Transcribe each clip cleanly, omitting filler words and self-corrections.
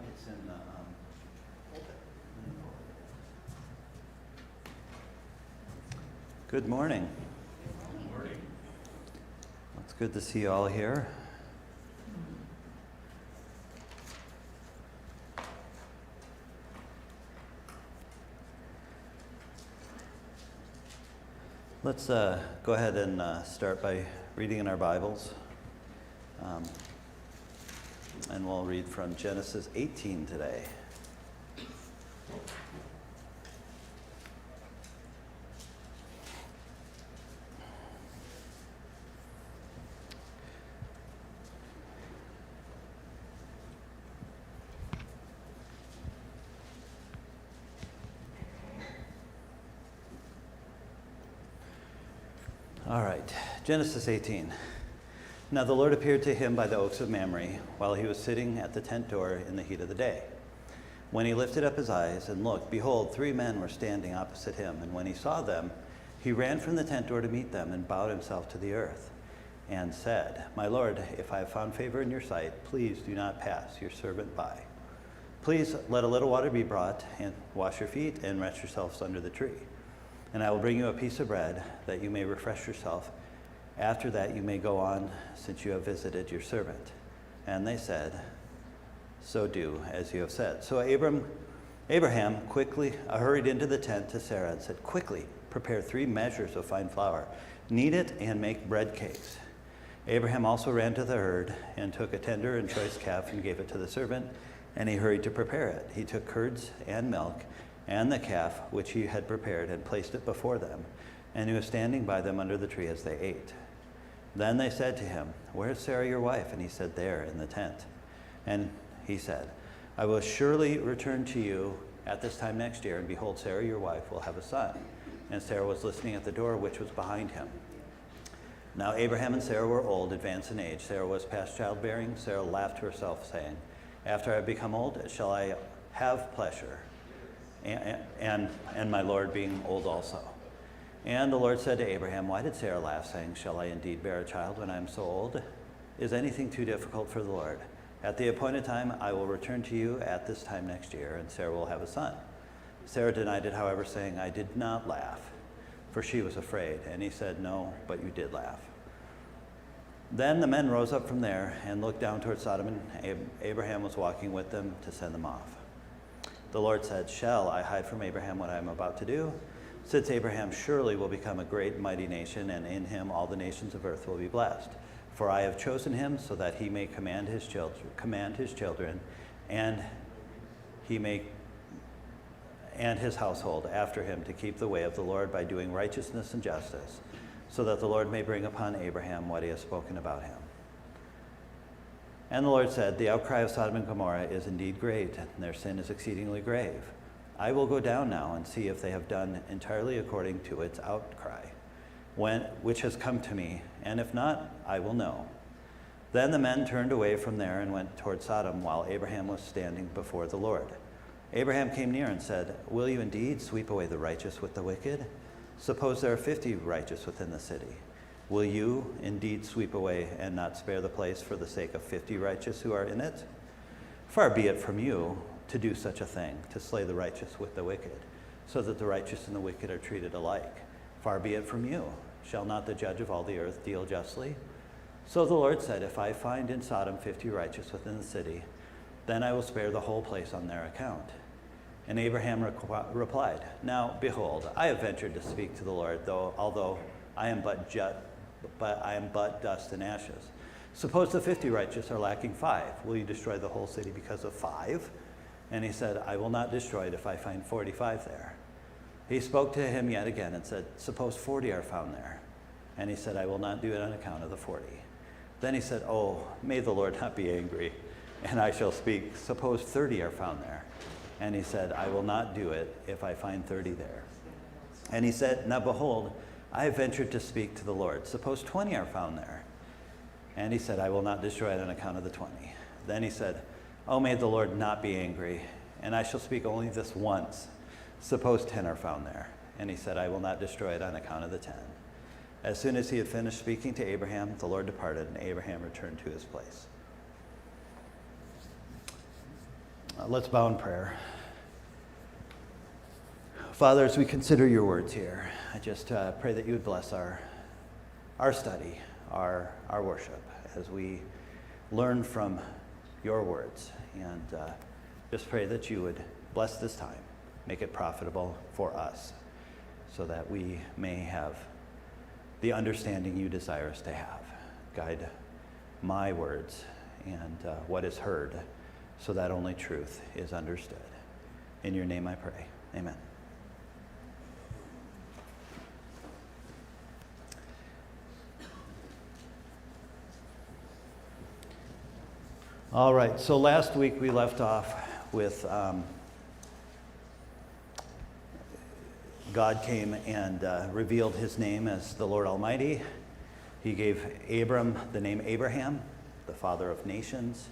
It's in the pulpit. Good morning. Good morning. It's good to see you all here. Let's go ahead and start by reading in our Bibles. And we'll read from Genesis 18 today. All right, Genesis 18. Now the Lord appeared to him by the oaks of Mamre while he was sitting at the tent door in the heat of the day. When he lifted up his eyes and looked, behold, 3 men were standing opposite him. And when he saw them, he ran from the tent door to meet them and bowed himself to the earth and said, My Lord, if I have found favor in your sight, please do not pass your servant by. Please let a little water be brought and wash your feet and rest yourselves under the tree. And I will bring you a piece of bread that you may refresh yourself. After that you may go on, since you have visited your servant. And they said, So do as you have said. So Abraham quickly hurried into the tent to Sarah and said, Quickly, prepare 3 measures of fine flour. Knead it and make bread cakes. Abraham also ran to the herd and took a tender and choice calf and gave it to the servant, and he hurried to prepare it. He took curds and milk and the calf which he had prepared and placed it before them, and he was standing by them under the tree as they ate. Then they said to him, Where is Sarah your wife? And he said, There in the tent. And he said, I will surely return to you at this time next year, and behold, Sarah your wife will have a son. And Sarah was listening at the door which was behind him. Now Abraham and Sarah were old, advanced in age. Sarah was past childbearing. Sarah laughed to herself, saying, After I have become old, shall I have pleasure? And my Lord being old also. And the Lord said to Abraham, Why did Sarah laugh, saying, Shall I indeed bear a child when I am so old? Is anything too difficult for the Lord? At the appointed time I will return to you at this time next year, and Sarah will have a son. Sarah denied it, however, saying, I did not laugh, for she was afraid. And he said, No, but you did laugh. Then the men rose up from there and looked down toward Sodom, and Abraham was walking with them to send them off. The Lord said, Shall I hide from Abraham what I am about to do? Since Abraham surely will become a great and mighty nation, and in him all the nations of earth will be blessed. For I have chosen him so that he may command his children, and his household after him to keep the way of the Lord by doing righteousness and justice, so that the Lord may bring upon Abraham what he has spoken about him. And the Lord said, The outcry of Sodom and Gomorrah is indeed great, and their sin is exceedingly grave. I will go down now and see if they have done entirely according to its outcry, which has come to me, and if not, I will know. Then the men turned away from there and went toward Sodom, while Abraham was standing before the Lord. Abraham came near and said, Will you indeed sweep away the righteous with the wicked? Suppose there are 50 righteous within the city. Will you indeed sweep away and not spare the place for the sake of 50 righteous who are in it? Far be it from you to do such a thing, to slay the righteous with the wicked, so that the righteous and the wicked are treated alike. Far be it from you. Shall not the judge of all the earth deal justly? So the Lord said, If I find in Sodom 50 righteous within the city, then I will spare the whole place on their account. And Abraham replied, Now, behold, I have ventured to speak to the Lord, although I am but dust and ashes. Suppose the 50 righteous are lacking 5. Will you destroy the whole city because of 5? And he said, I will not destroy it if I find 45 there. He spoke to him yet again and said, Suppose 40 are found there. And he said, I will not do it on account of the 40. Then he said, Oh, may the Lord not be angry, and I shall speak. Suppose 30 are found there. And he said, I will not do it if I find 30 there. And he said, Now behold, I have ventured to speak to the Lord. Suppose 20 are found there. And he said, I will not destroy it on account of the 20. Then he said, Oh, may the Lord not be angry, and I shall speak only this once. Suppose 10 are found there. And he said, I will not destroy it on account of the 10. As soon as he had finished speaking to Abraham, the Lord departed, and Abraham returned to his place. Let's bow in prayer. Father, as we consider your words here, I just pray that you would bless our study, our worship, as we learn from your words. And just pray that you would bless this time, make it profitable for us, so that we may have the understanding you desire us to have. Guide my words and what is heard, so that only truth is understood. In your name I pray. Amen. All right, so last week we left off with God came and revealed his name as the Lord Almighty. He gave Abram the name Abraham, the father of nations,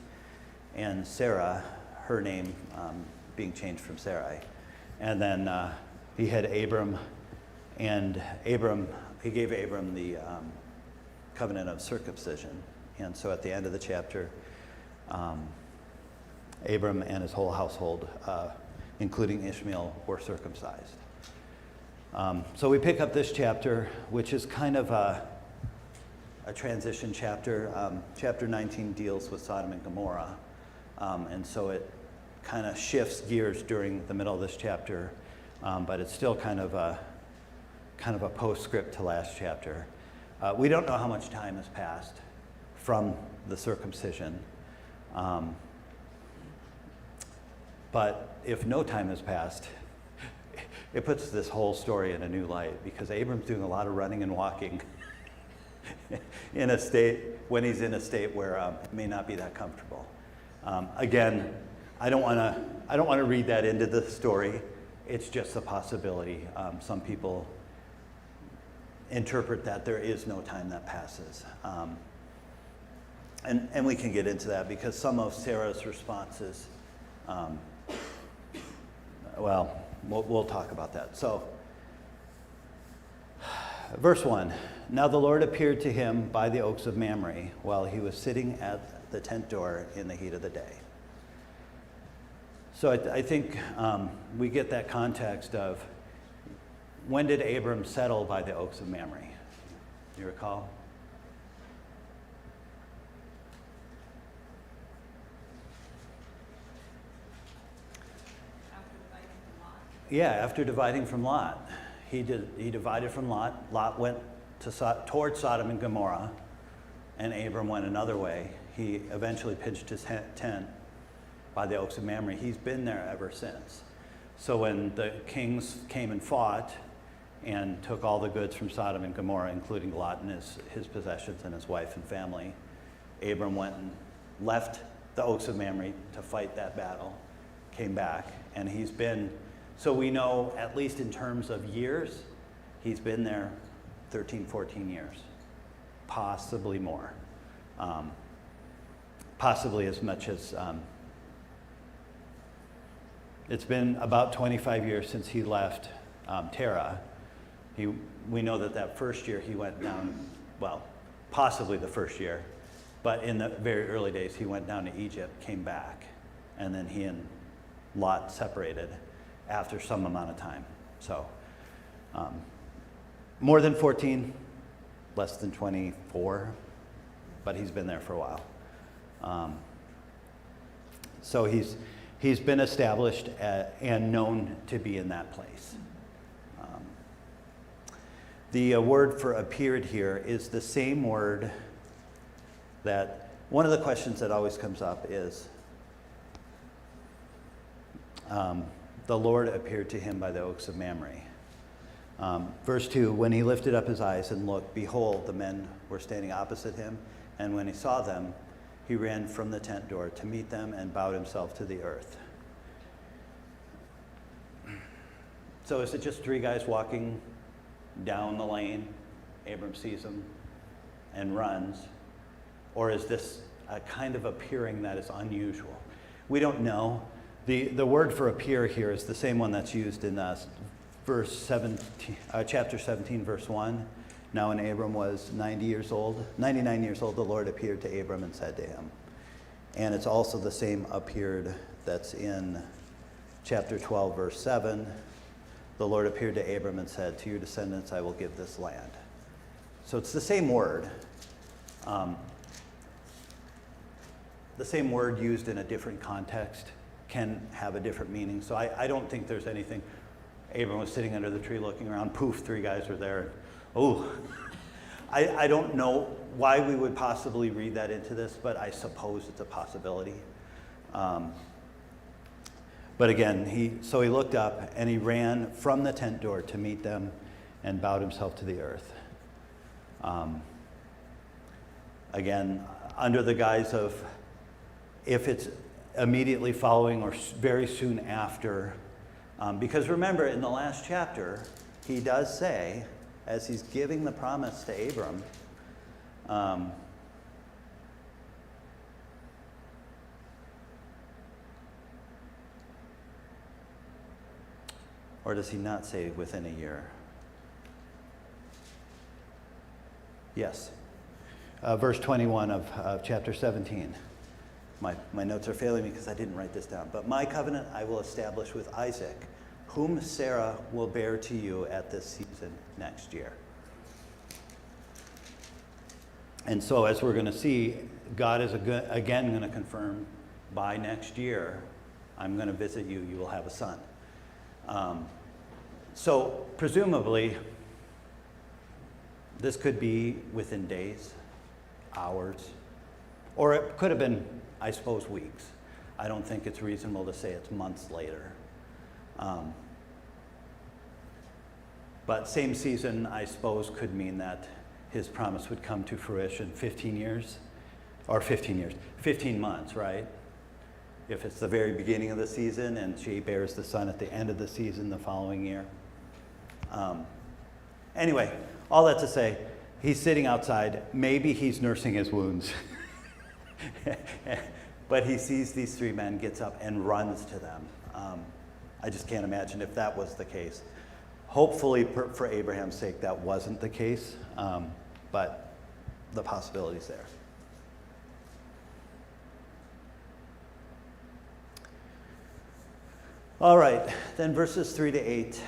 and Sarah, her name being changed from Sarai. And then he had Abram, and he gave Abram the covenant of circumcision. And so at the end of the chapter, Abram and his whole household, including Ishmael, were circumcised. So we pick up this chapter, which is kind of a transition chapter. Chapter 19 deals with Sodom and Gomorrah, and so it kind of shifts gears during the middle of this chapter, but it's still kind of a postscript to last chapter. We don't know how much time has passed from the circumcision. But if no time has passed, it puts this whole story in a new light, because Abram's doing a lot of running and walking in a state when he's in a state where it may not be that comfortable. Again, I don't want to read that into the story. It's just a possibility. Some people interpret that there is no time that passes. And we can get into that, because some of Sarah's responses, we'll talk about that. So, verse 1, now the Lord appeared to him by the oaks of Mamre while he was sitting at the tent door in the heat of the day. So I think we get that context of, when did Abram settle by the oaks of Mamre? You recall? Yeah, after dividing from Lot. He divided from Lot. Lot went towards Sodom and Gomorrah, and Abram went another way. He eventually pitched his tent by the oaks of Mamre. He's been there ever since. So when the kings came and fought and took all the goods from Sodom and Gomorrah, including Lot and his possessions and his wife and family, Abram went and left the oaks of Mamre to fight that battle, came back, and he's been... So we know, at least in terms of years, he's been there 13, 14 years, possibly more, possibly as much as, it's been about 25 years since he left Terah. We know that first year he went down, possibly the first year, but in the very early days he went down to Egypt, came back, and then he and Lot separated after some amount of time. So more than 14, less than 24, but he's been there for a while. So he's been established and known to be in that place. The word for appeared here is the same word that, one of the questions that always comes up is, the Lord appeared to him by the oaks of Mamre. Verse 2, when he lifted up his eyes and looked, behold, the men were standing opposite him, and when he saw them, he ran from the tent door to meet them and bowed himself to the earth. So is it just three guys walking down the lane? Abram sees them and runs. Or is this a kind of appearing that is unusual? We don't know. The word for appear here is the same one that's used in chapter 17, verse 1. Now when Abram was 99 years old, the Lord appeared to Abram and said to him. And it's also the same appeared that's in chapter 12, verse 7. The Lord appeared to Abram and said, to your descendants I will give this land. So it's the same word. The same word used in a different context can have a different meaning. So I don't think there's anything. Abram was sitting under the tree looking around. Poof, 3 guys were there. Oh, I don't know why we would possibly read that into this, but I suppose it's a possibility. But again, he looked up and he ran from the tent door to meet them and bowed himself to the earth. Again, under the guise of if it's immediately following or very soon after. Because remember, in the last chapter, he does say, as he's giving the promise to Abram, or does he not say within a year? Yes. Verse 21 of chapter 17. My notes are failing me because I didn't write this down. But my covenant I will establish with Isaac, whom Sarah will bear to you at this season next year. And so as we're going to see, God is again going to confirm by next year, I'm going to visit you, you will have a son. So presumably, this could be within days, hours, or it could have been, I suppose, weeks. I don't think it's reasonable to say it's months later. But same season, I suppose, could mean that his promise would come to fruition 15 months, right? If it's the very beginning of the season and she bears the son at the end of the season the following year. Anyway, all that to say, he's sitting outside. Maybe he's nursing his wounds. But he sees these 3 men, gets up and runs to them. I just can't imagine if that was the case. Hopefully, for Abraham's sake, that wasn't the case, but the possibility's there. All right, then verses 3 to 8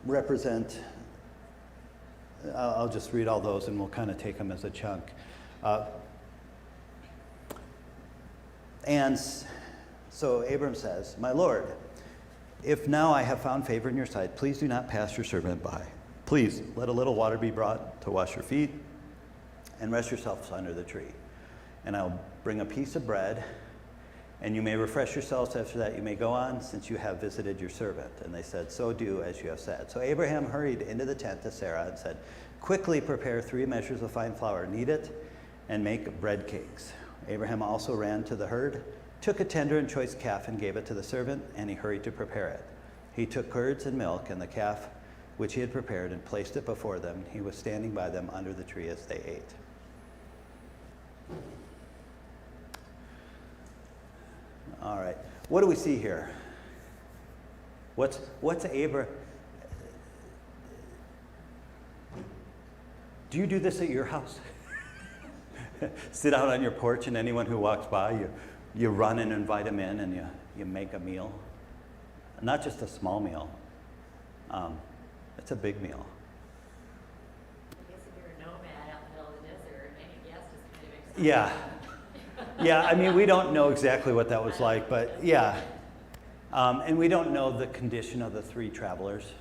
represent, I'll just read all those and we'll kind of take them as a chunk. And so Abram says, my Lord, if now I have found favor in your sight, please do not pass your servant by. Please let a little water be brought to wash your feet and rest yourselves under the tree. And I'll bring a piece of bread, and you may refresh yourselves. After that you may go on, since you have visited your servant. And they said, so do as you have said. So Abraham hurried into the tent to Sarah and said, quickly prepare 3 measures of fine flour, knead it, and make bread cakes. Abraham also ran to the herd, took a tender and choice calf and gave it to the servant, and he hurried to prepare it. He took curds and milk and the calf which he had prepared and placed it before them. He was standing by them under the tree as they ate. All right, what do we see here? What's Abraham? Do you do this at your house? Sit out on your porch, and anyone who walks by, you run and invite them in, and you make a meal. Not just a small meal. It's a big meal. I guess if you're a nomad out in the middle of the desert, any guest is kind of excited. Yeah. Yeah, I mean, we don't know exactly what that was like, but yeah. And we don't know the condition of the 3 travelers.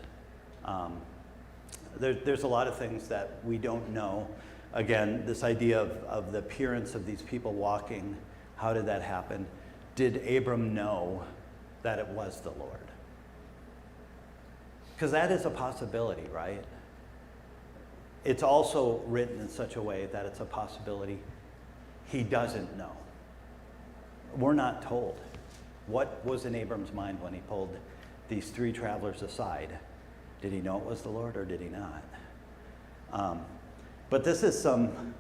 There's a lot of things that we don't know. Again, this idea of the appearance of these people walking, how did that happen? Did Abram know that it was the Lord? Because that is a possibility, right? It's also written in such a way that it's a possibility he doesn't know. We're not told. What was in Abram's mind when he pulled these 3 travelers aside? Did he know it was the Lord or did he not? But this is some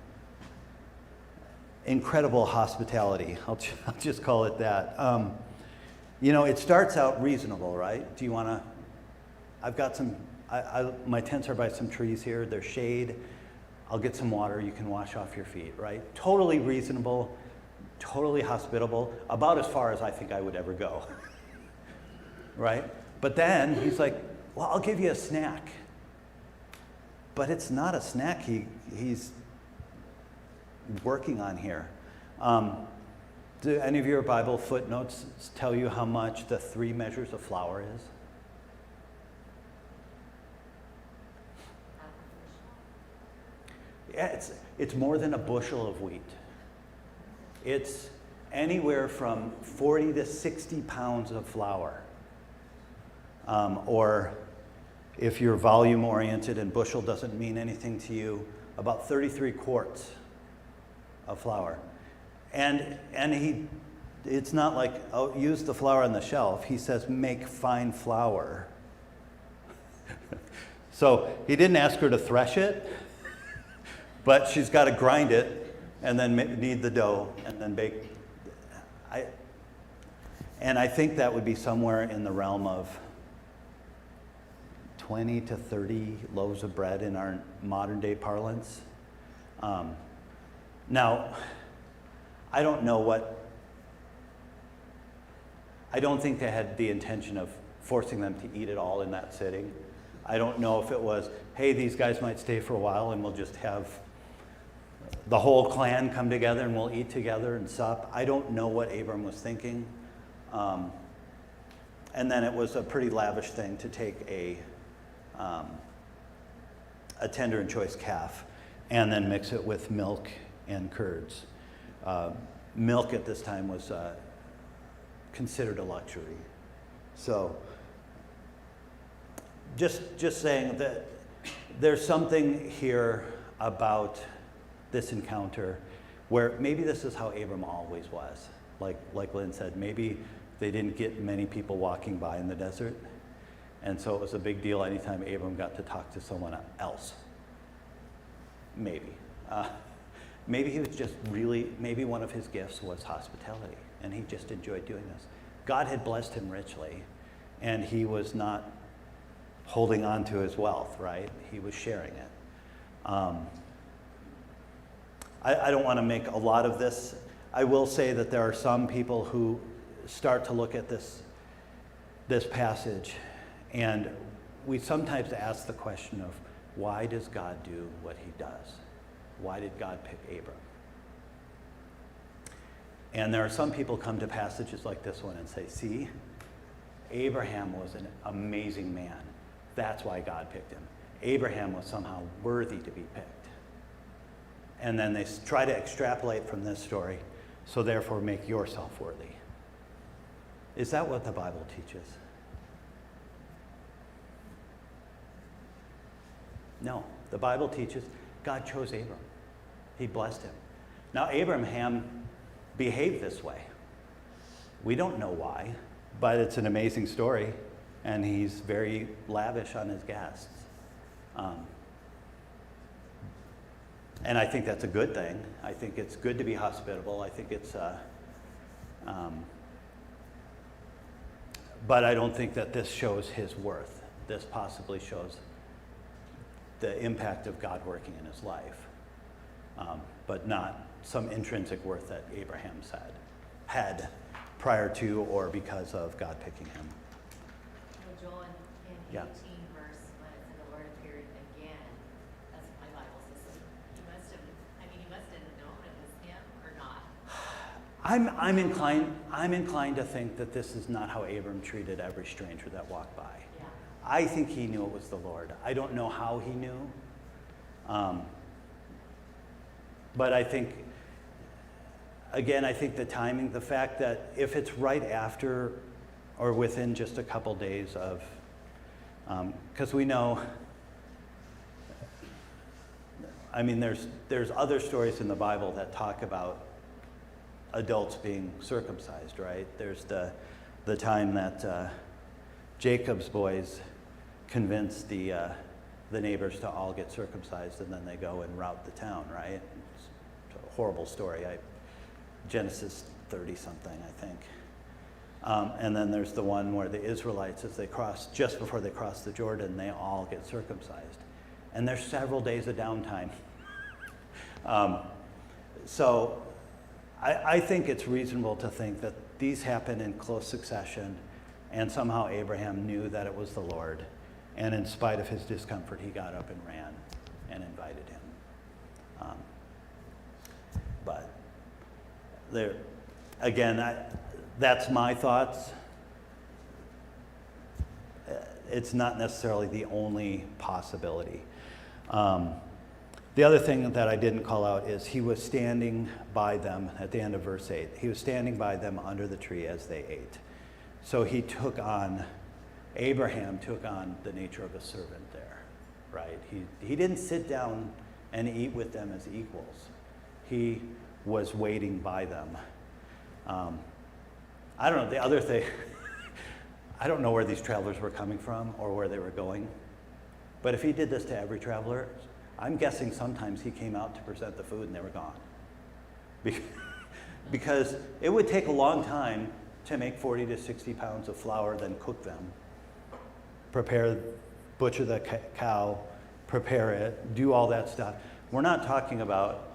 incredible hospitality. I'll just call it that. It starts out reasonable, right? Do you want to? I've got some, my tents are by some trees here. There's shade. I'll get some water. You can wash off your feet, right? Totally reasonable. totally hospitable, about as far as I think I would ever go. Right? But then he's like, well, I'll give you a snack. But it's not a snack he's working on here. Do any of your Bible footnotes tell you how much the 3 measures of flour is? Yeah, it's more than a bushel of wheat. It's anywhere from 40 to 60 pounds of flour. Or if you're volume oriented and bushel doesn't mean anything to you, about 33 quarts of flour. And it's not like, oh, use the flour on the shelf. He says, make fine flour. So he didn't ask her to thresh it, but she's got to grind it and then knead the dough and then bake. And I think that would be somewhere in the realm of 20 to 30 loaves of bread in our modern day parlance. Now, I don't think they had the intention of forcing them to eat it all in that sitting. I don't know if it was, hey, these guys might stay for a while and we'll just have the whole clan come together and we'll eat together and sup. I don't know what Abram was thinking. And then it was a pretty lavish thing to take a tender and choice calf and then mix it with milk and curds. Milk at this time was considered a luxury. So just saying that there's something here about this encounter where maybe this is how Abram always was. Like Lynn said, maybe they didn't get many people walking by in the desert. And so it was a big deal anytime Abram got to talk to someone else. Maybe. Maybe he was just maybe one of his gifts was hospitality, and he just enjoyed doing this. God had blessed him richly, and he was not holding on to his wealth, right? He was sharing it. I don't want to make a lot of this. I will say that there are some people who start to look at this passage, and we sometimes ask the question of, why does God do what he does? Why did God pick Abram? And there are some people come to passages like this one and say, see, Abraham was an amazing man. That's why God picked him. Abraham was somehow worthy to be picked. And then they try to extrapolate from this story, so therefore make yourself worthy. Is that what the Bible teaches? No. The Bible teaches God chose Abram. He blessed him. Now, Abraham behaved this way. We don't know why, but it's an amazing story, and he's very lavish on his guests. And I think that's a good thing. I think it's good to be hospitable. I think it's, but I don't think that this shows his worth. This possibly shows the impact of God working in his life, but not some intrinsic worth that Abraham had prior to or because of God picking him. Well, Joel, in Yeah. 18 verse, when it said the Lord appeared again, that's what my Bible says. So he must have known it was him or not. I'm inclined to think that this is not how Abram treated every stranger that walked by. Yeah. I think he knew it was the Lord. I don't know how he knew. But I think, again, I think the timing, the fact that if it's right after or within just a couple days of, because we know, I mean, there's other stories in the Bible that talk about adults being circumcised, right? There's the time that Jacob's boys convince the neighbors to all get circumcised, and then they go and rout the town, right? It's a horrible story. Genesis 30-something, I think. And then there's the one where the Israelites, as they cross, just before they cross the Jordan, they all get circumcised. And there's several days of downtime. So I think it's reasonable to think that these happen in close succession, and somehow Abraham knew that it was the Lord, and in spite of his discomfort, he got up and ran and invited him. But there, again, that's my thoughts. It's not necessarily the only possibility. The other thing that I didn't call out is he was standing by them at the end of verse 8. He was standing by them under the tree as they ate. So Abraham took on the nature of a servant there, right? He didn't sit down and eat with them as equals. He was waiting by them. I don't know, the other thing, I don't know where these travelers were coming from or where they were going, but if he did this to every traveler, I'm guessing sometimes he came out to present the food and they were gone. Because it would take a long time to make 40 to 60 pounds of flour, then cook them, butcher the cow, prepare it, do all that stuff. We're not talking about,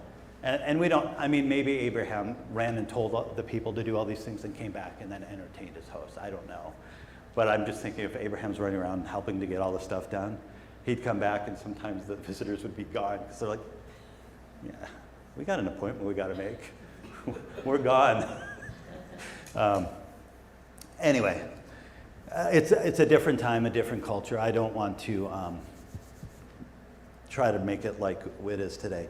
and we don't, I mean, maybe Abraham ran and told the people to do all these things and came back and then entertained his host. I don't know. But I'm just thinking if Abraham's running around helping to get all the stuff done, he'd come back and sometimes the visitors would be gone because they're like, yeah, we got an appointment we got to make. We're gone. Anyway, it's a different time, a different culture. I don't want to try to make it like it is today.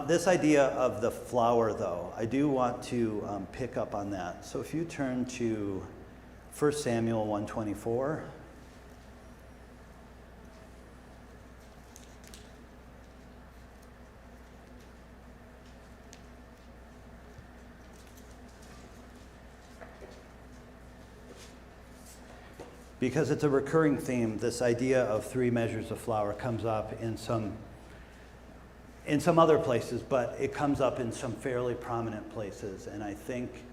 This idea of the flour, though, I do want to pick up on that. So if you turn to 1 Samuel 1:24. Because it's a recurring theme, this idea of 3 measures of flour comes up in some other places, but it comes up in some fairly prominent places, and I think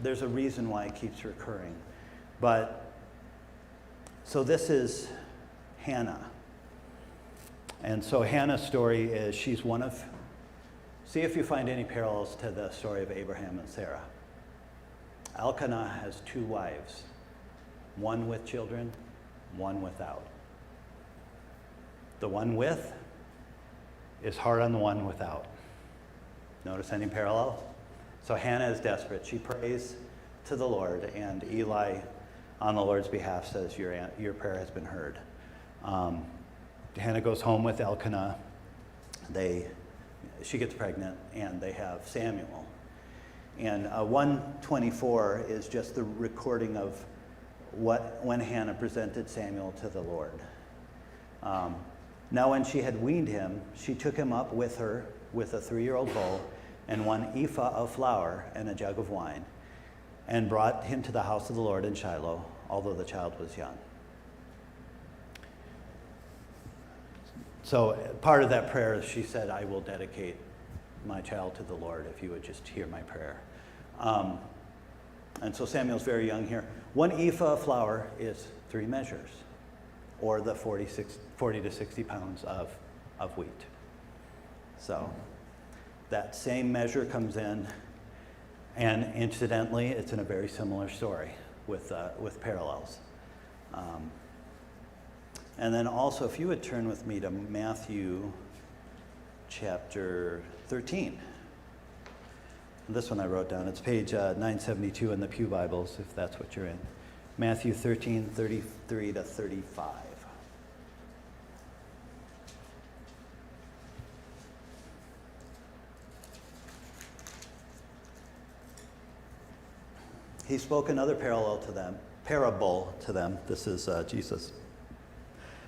there's a reason why it keeps recurring. But, so this is Hannah. And so Hannah's story is she's one of, see if you find any parallels to the story of Abraham and Sarah. Elkanah has 2 wives. One with children, one without. The one with is hard on the one without. Notice any parallel? So Hannah is desperate. She prays to the Lord, and Eli, on the Lord's behalf, says, your prayer has been heard. Hannah goes home with Elkanah. She gets pregnant, and they have Samuel. And 124 is just the recording of when Hannah presented Samuel to the Lord. Now when she had weaned him, she took him up with her with a 3-year-old bull and 1 ephah of flour and a jug of wine, and brought him to the house of the Lord in Shiloh, although the child was young. So part of that prayer, she said, I will dedicate my child to the Lord if you would just hear my prayer. And so Samuel's very young here. 1 ephah of flour is 3 measures, or the 40 to 60 pounds of wheat. So that same measure comes in, and incidentally, it's in a very similar story with parallels. And then also, if you would turn with me to Matthew chapter 13. This one I wrote down. It's page 972 in the Pew Bibles, if that's what you're in. Matthew 13, 33 to 35. He spoke another parable to them. This is Jesus.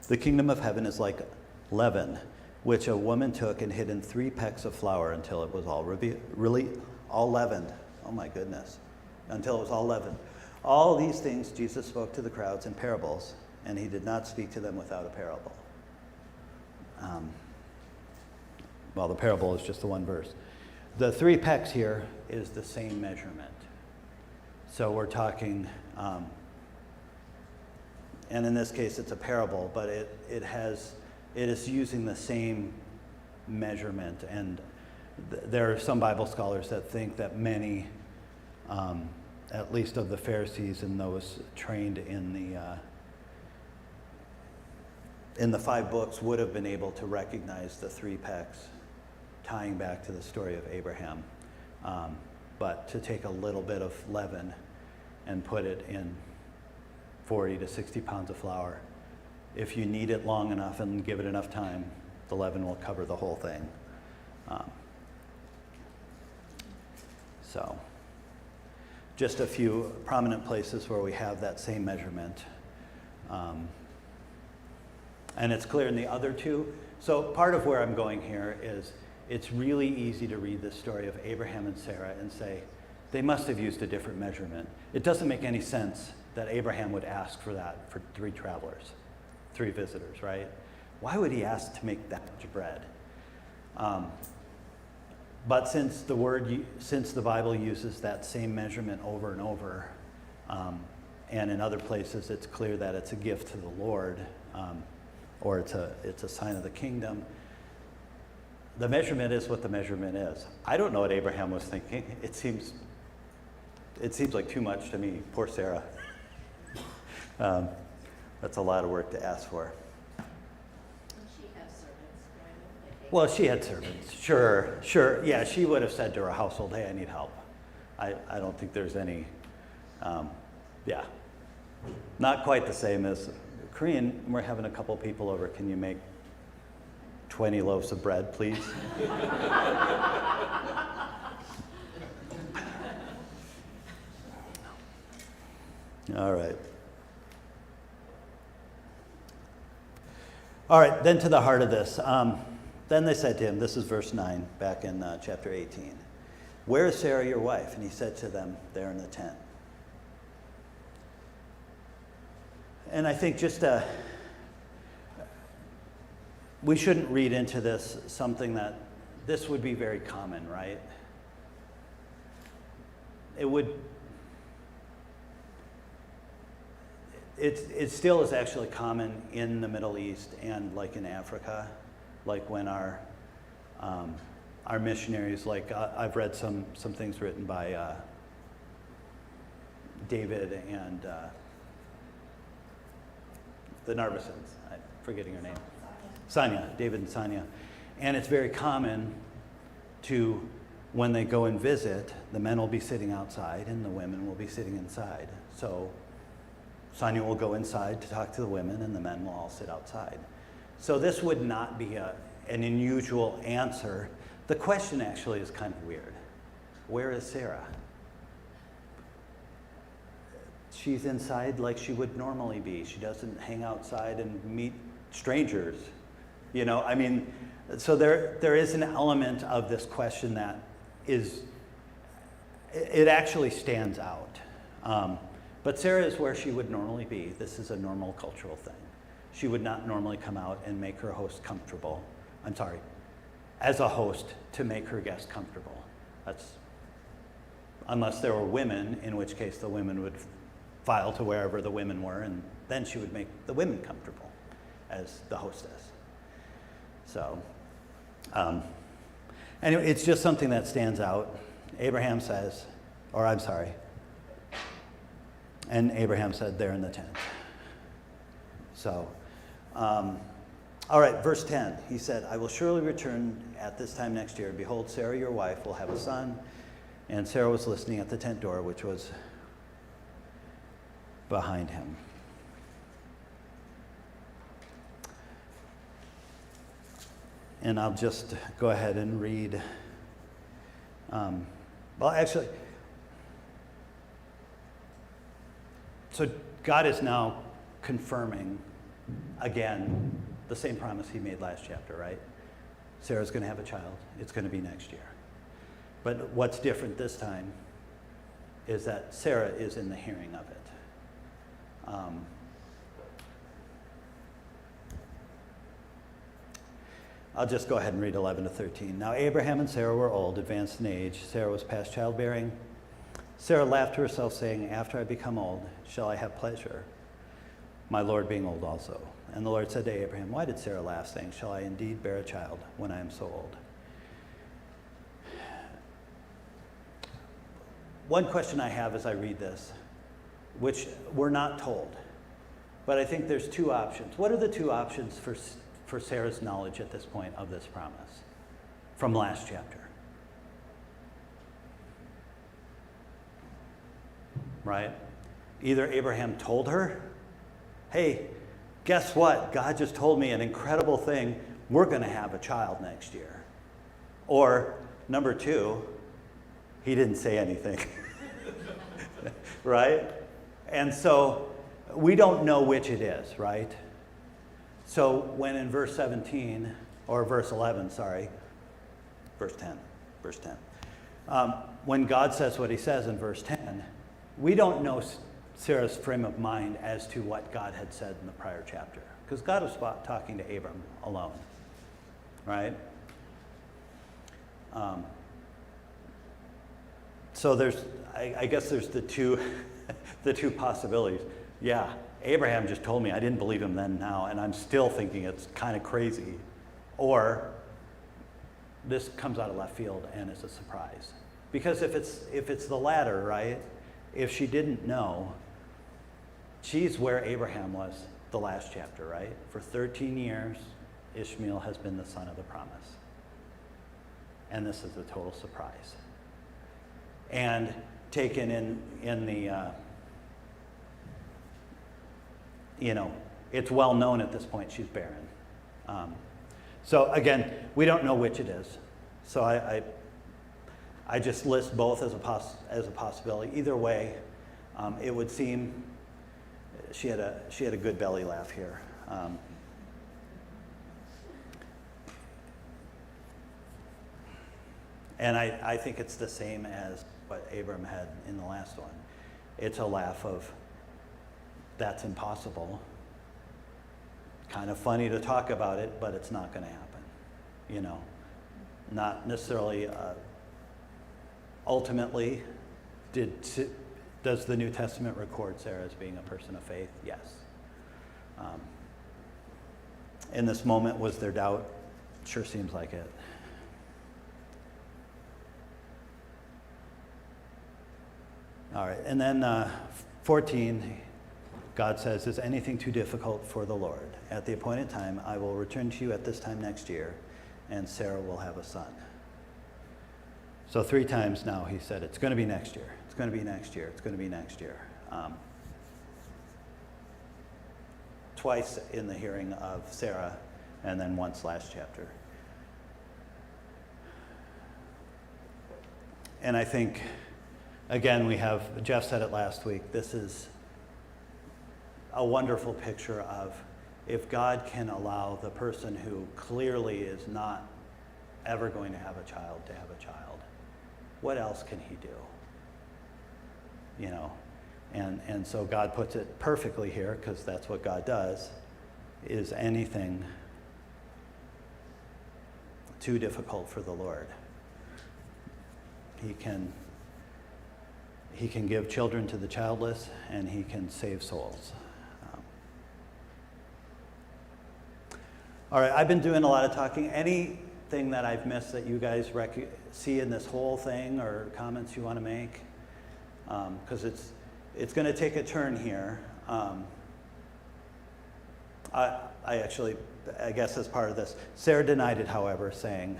The kingdom of heaven is like leaven, which a woman took and hid in 3 pecks of flour until it was all all leavened. Oh my goodness. Until it was all leavened. All these things Jesus spoke to the crowds in parables, and he did not speak to them without a parable. Well, the parable is just the one verse. The 3 pecks here is the same measurement. So we're talking, and in this case it's a parable, but it is using the same measurement. And there are some Bible scholars that think that many, at least of the Pharisees and those trained in the 5 books, would have been able to recognize the 3 pecks tying back to the story of Abraham. But to take a little bit of leaven and put it in 40 to 60 pounds of flour, if you knead it long enough and give it enough time, the leaven will cover the whole thing. So just a few prominent places where we have that same measurement. And it's clear in the other 2. So part of where I'm going here is it's really easy to read this story of Abraham and Sarah and say, they must have used a different measurement. It doesn't make any sense that Abraham would ask for that for 3 travelers, 3 visitors, right? Why would he ask to make that much bread? But since the Bible uses that same measurement over and over, and in other places it's clear that it's a gift to the Lord, or it's a sign of the kingdom, the measurement is what the measurement is. I don't know what Abraham was thinking. It seems like too much to me. Poor Sarah. That's a lot of work to ask for. She has servants, right? Well, she had servants. Sure. Yeah, she would have said to her household, hey, I need help. I don't think there's any, not quite the same as Korean. We're having a couple people over. Can you make 20 loaves of bread, please? All right, then to the heart of this. Then they said to him, this is verse 9, back in chapter 18. Where is Sarah, your wife? And he said to them, there in the tent. And I think we shouldn't read into this something that this would be very common, right? It still is actually common in the Middle East and like in Africa, like when our missionaries, like I've read some things written by David and the Narvisons. I'm forgetting her name. David and Sonia. And it's very common to, when they go and visit, the men will be sitting outside and the women will be sitting inside. So Sonia will go inside to talk to the women and the men will all sit outside. So this would not be an unusual answer. The question actually is kind of weird. Where is Sarah? She's inside like she would normally be. She doesn't hang outside and meet strangers. You know, I mean, so there is an element of this question that it actually stands out. But Sarah is where she would normally be. This is a normal cultural thing. She would not normally come out and make her host comfortable. I'm sorry, as a host to make her guest comfortable. Unless there were women, in which case the women would file to wherever the women were, and then she would make the women comfortable as the hostess. So, anyway, it's just something that stands out. Abraham says, and Abraham said, there in the tent. So, all right, verse 10, he said, I will surely return at this time next year. Behold, Sarah, your wife, will have a son. And Sarah was listening at the tent door, which was behind him. And I'll just go ahead and read. So God is now confirming again the same promise he made last chapter, right? Sarah's going to have a child. It's going to be next year. But what's different this time is that Sarah is in the hearing of it. I'll just go ahead and read 11 to 13. Now Abraham and Sarah were old, advanced in age. Sarah was past childbearing. Sarah laughed to herself, saying, after I become old, shall I have pleasure, my Lord being old also? And the Lord said to Abraham, why did Sarah laugh, saying, shall I indeed bear a child when I am so old? one question I have as I read this, which we're not told, but I think there's two options. What are the two options for Sarah's knowledge at this point of this promise from last chapter? Right? Either Abraham told her, hey, guess what? God just told me an incredible thing. We're going to have a child next year. Or number two, he didn't say anything. Right? And so we don't know which it is, right? So when in verse 17, or verse 11, sorry, verse 10, when God says what he says in verse 10, we don't know Sarah's frame of mind as to what God had said in the prior chapter, because God was talking to Abram alone, right? So I guess there's the two possibilities. Yeah, Abraham just told me, I didn't believe him then, now, and I'm still thinking it's kind of crazy. Or this comes out of left field and it's a surprise. Because if it's the latter, right? If she didn't know, she's where Abraham was the last chapter, right? For 13 years, Ishmael has been the son of the promise. And this is a total surprise. And taken in the, it's well known at this point she's barren. So again, we don't know which it is. So I just list both as a possibility. Either way, it would seem she had a good belly laugh here. And I think it's the same as what Abram had in the last one. It's a laugh of, that's impossible. Kind of funny to talk about it, but it's not going to happen. Not necessarily. Ultimately, does the New Testament record Sarah as being a person of faith? Yes. In this moment, was there doubt? Sure seems like it. All right, and then 14, God says, is anything too difficult for the Lord? At the appointed time, I will return to you at this time next year, and Sarah will have a son. So 3 times now he said, it's going to be next year. It's going to be next year. It's going to be next year. Twice in the hearing of Sarah, and then once last chapter. And I think, again, Jeff said it last week, this is a wonderful picture of if God can allow the person who clearly is not ever going to have a child, what else can he do? And so God puts it perfectly here, because that's what God does. Is anything too difficult for the Lord? He can give children to the childless, and he can save souls. All right, I've been doing a lot of talking. Anything that I've missed that you guys see in this whole thing, or comments you want to make? Because it's going to take a turn here. I guess as part of this, Sarah denied it, however, saying,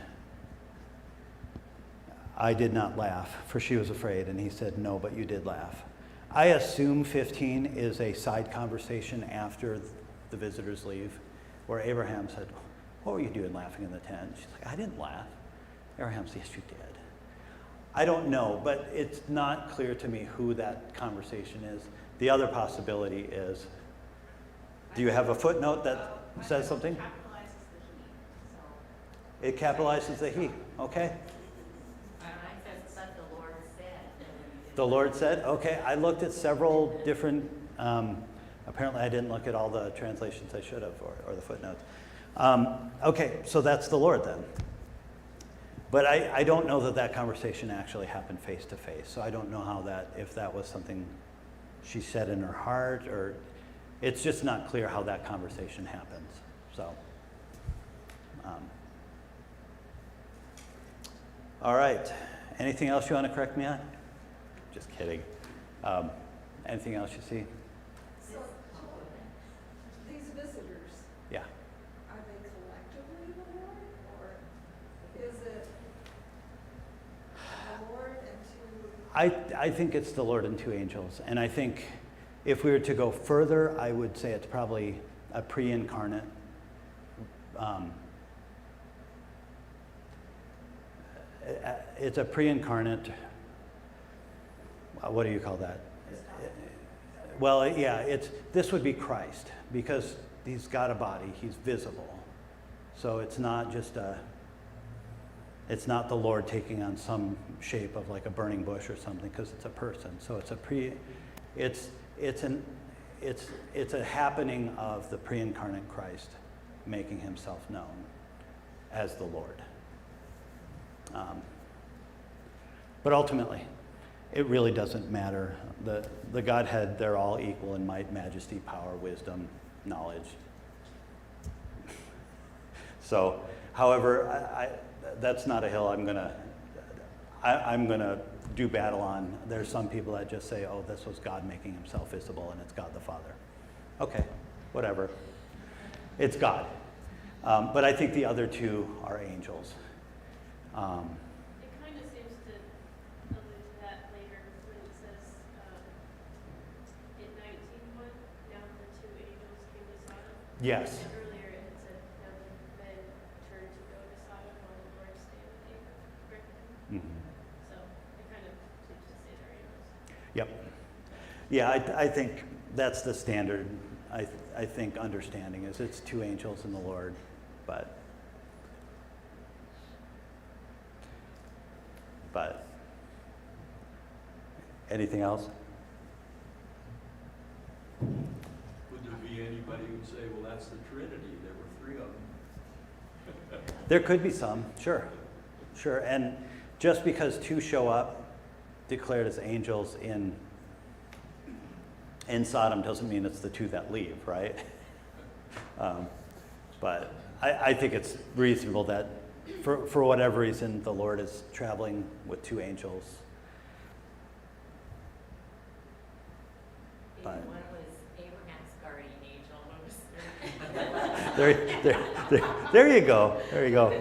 I did not laugh, for she was afraid. And he said, no, but you did laugh. I assume 15 is a side conversation after the visitors leave, where Abraham said, what were you doing laughing in the tent? She's like, I didn't laugh. Abraham said, yes, you did. I don't know, but it's not clear to me who that conversation is. The other possibility is, do you have a footnote that says something? It capitalizes the he. Okay. The Lord said, okay. I looked at several different, apparently I didn't look at all the translations I should have, or the footnotes. Okay, so that's the Lord then. But I don't know that conversation actually happened face to face. So I don't know if that was something she said in her heart, or it's just not clear how that conversation happens. So, all right. Anything else you want to correct me on? Just kidding. Anything else you see? So, these visitors, Yeah. are they collectively the Lord, or is it the Lord and two? I think it's the Lord and two angels. And I think if we were to go further, I would say it's probably a pre-incarnate. It's a pre-incarnate, what do you call that? Well, yeah, this would be Christ, because he's got a body, he's visible. So it's not just it's not the Lord taking on some shape of like a burning bush or something, because it's a person. So it's a happening of the pre-incarnate Christ making himself known as the Lord. But ultimately, it really doesn't matter. The Godhead, they're all equal in might, majesty, power, wisdom, knowledge. So, however, that's not a hill I'm gonna do battle on. There's some people that just say, oh, this was God making himself visible, and it's God the Father. Okay, whatever. It's God. But I think the other two are angels. It kind of seems to allude to that later when it says in 19:1, now the two angels came to Sodom. Yes. And earlier it had said, now the men turned to go to Sodom while the Lord stayed with Abraham. Mm-hmm. So it kind of seems to say they're angels. Yep. Yeah, I think that's the standard. I think understanding is it's two angels and the Lord, but anything else? Would there be anybody who'd say, well, that's the Trinity, there were three of them? There could be some, sure. And just because two show up declared as angels in Sodom doesn't mean it's the two that leave, right? But I think it's reasonable that for whatever reason the Lord is traveling with two angels. Maybe But- one was Abraham's guardian angel, one was There you go. There you go.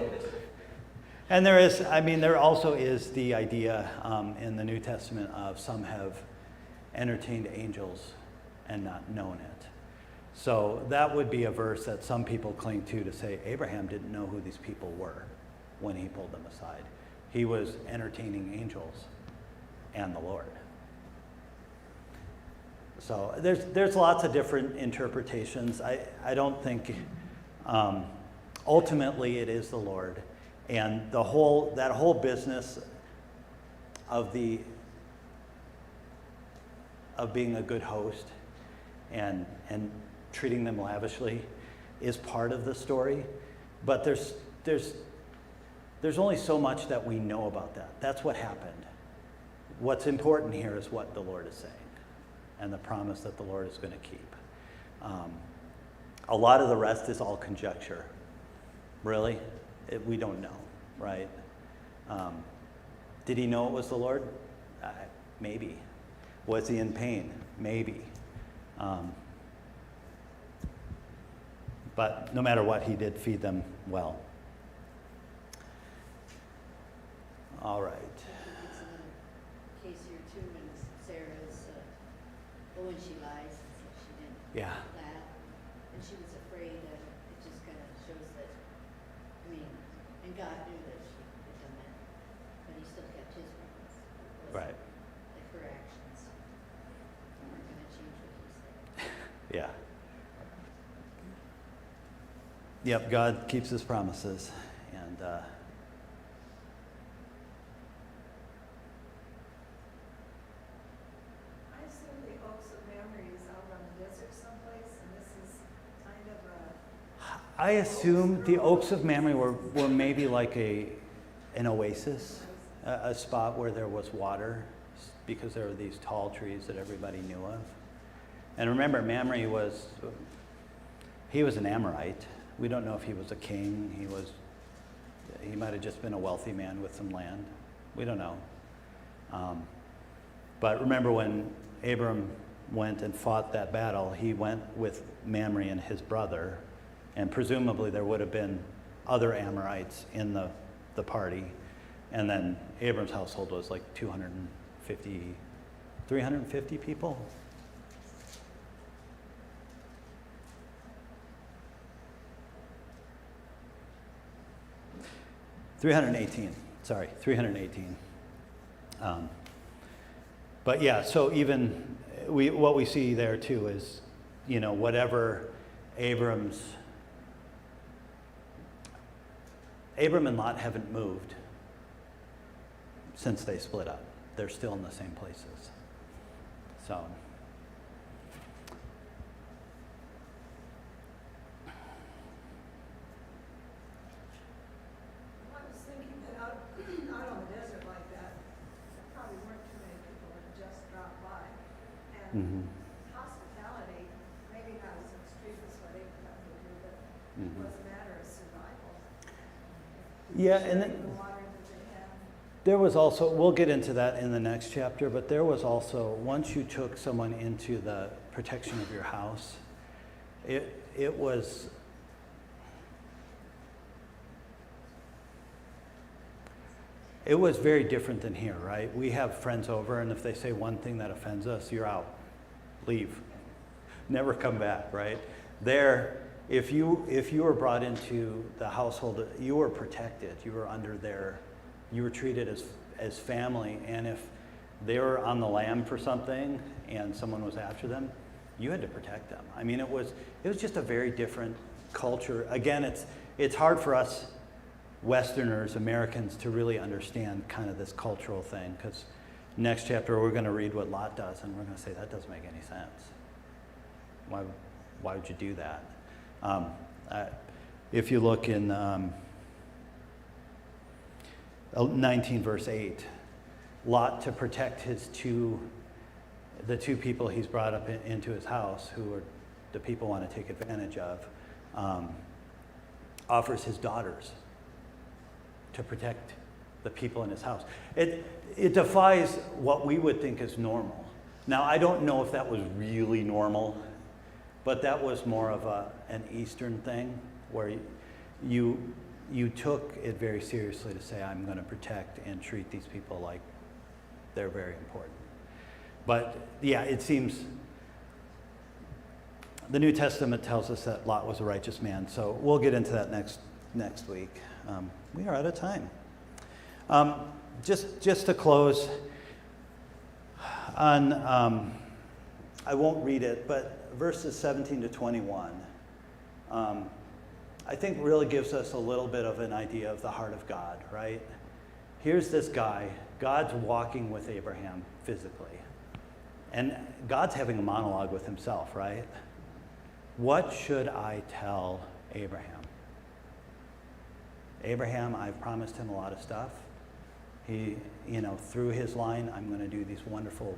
And there also is the idea in the New Testament of some have entertained angels and not known it. So that would be a verse that some people cling to say Abraham didn't know who these people were when he pulled them aside. He was entertaining angels and the Lord. So there's lots of different interpretations. I don't think ultimately it is the Lord, and that whole business of being a good host and treating them lavishly is part of the story. But there's only so much that we know about that. That's what happened. What's important here is what the Lord is saying and the promise that the Lord is going to keep. A lot of the rest is all conjecture. Really? We don't know, right? Did he know it was the Lord? Maybe. Was he in pain? Maybe. But no matter what, he did feed them well. All right. Case here too, when Sarah's, when she lies, she didn't Yeah. laugh, and she was afraid. It just kind of shows that, and God knew that she had done that, but he still kept his promise. It wasn't Right. Like her actions weren't going to change what he said. Yeah. Yep, God keeps his promises. And I assume the Oaks of Memory is out on the desert someplace, and this is kind of I assume the Oaks of Mamre were maybe like an oasis, a spot where there was water, because there were these tall trees that everybody knew of. And remember, Mamre was an Amorite. We don't know if he was a king. He might have just been a wealthy man with some land. We don't know. But remember when Abram went and fought that battle, he went with Mamre and his brother, and presumably there would have been other Amorites in the party. And then Abram's household was like 350 people. $318. But yeah, so even what we see there too is, whatever Abram and Lot haven't moved since they split up. They're still in the same places. So. I was thinking that out on the desert like that, there probably weren't too many people that just dropped by. And Mhm. hospitality, maybe not as extreme as what Abraham would do, but Mhm. was a matter of survival. Yeah, and Sharing then the water that they had. there was also, we'll get into that in the next chapter, but there was also, once you took someone into the protection of your house, it was, very different than here, right? We have friends over, and if they say one thing that offends us, you're out. Leave. Never come back, right? There, if you were brought into the household, you were protected. You were under you were treated as family, and if they were on the lam for something and someone was after them, you had to protect them. I mean, it was just a very different culture. Again, it's hard for us Westerners, Americans, to really understand kind of this cultural thing, because next chapter we're going to read what Lot does, and we're going to say that doesn't make any sense. Why would you do that? If you look in 19 verse 8, Lot, to protect the two people he's brought up into his house, who are the people want to take advantage of, offers his daughters to protect the people in his house. It defies what we would think is normal. Now, I don't know if that was really normal, but that was more of an Eastern thing, where you took it very seriously to say, I'm going to protect and treat these people like they're very important. But yeah, it seems the New Testament tells us that Lot was a righteous man, so we'll get into that next week. We are out of time. Just to close on, I won't read it, but verses 17 to 21, I think really gives us a little bit of an idea of the heart of God, right? Here's this guy, God's walking with Abraham physically, and God's having a monologue with himself, right? What should I tell Abraham? Abraham, I've promised him a lot of stuff. He, through his line, I'm going to do these wonderful,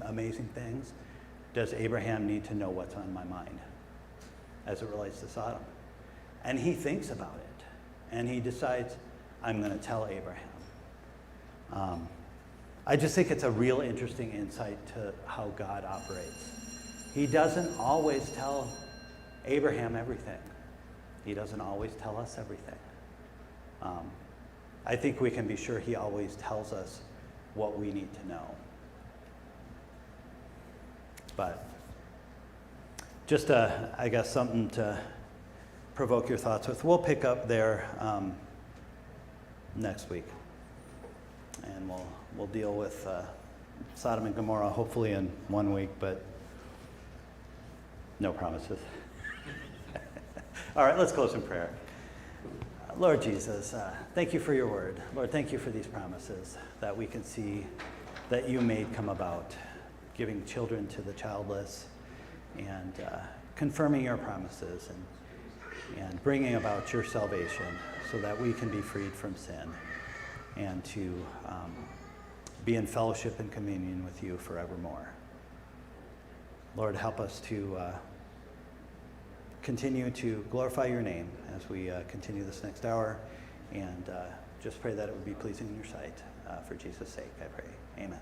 amazing things. Does Abraham need to know what's on my mind as it relates to Sodom? And he thinks about it, and he decides, I'm going to tell Abraham. I just think it's a real interesting insight to how God operates. He doesn't always tell Abraham everything. He doesn't always tell us everything. I think we can be sure he always tells us what we need to know. But just, I guess, something to provoke your thoughts with. We'll pick up there next week, and we'll deal with Sodom and Gomorrah hopefully in 1 week, but no promises. All right, let's close in prayer. Lord Jesus, thank you for your word. Lord, thank you for these promises that we can see that you made come about, giving children to the childless, and confirming your promises, and bringing about your salvation so that we can be freed from sin and to be in fellowship and communion with you forevermore. Lord, help us to continue to glorify your name as we continue this next hour, and just pray that it would be pleasing in your sight. For Jesus' sake, I pray. Amen.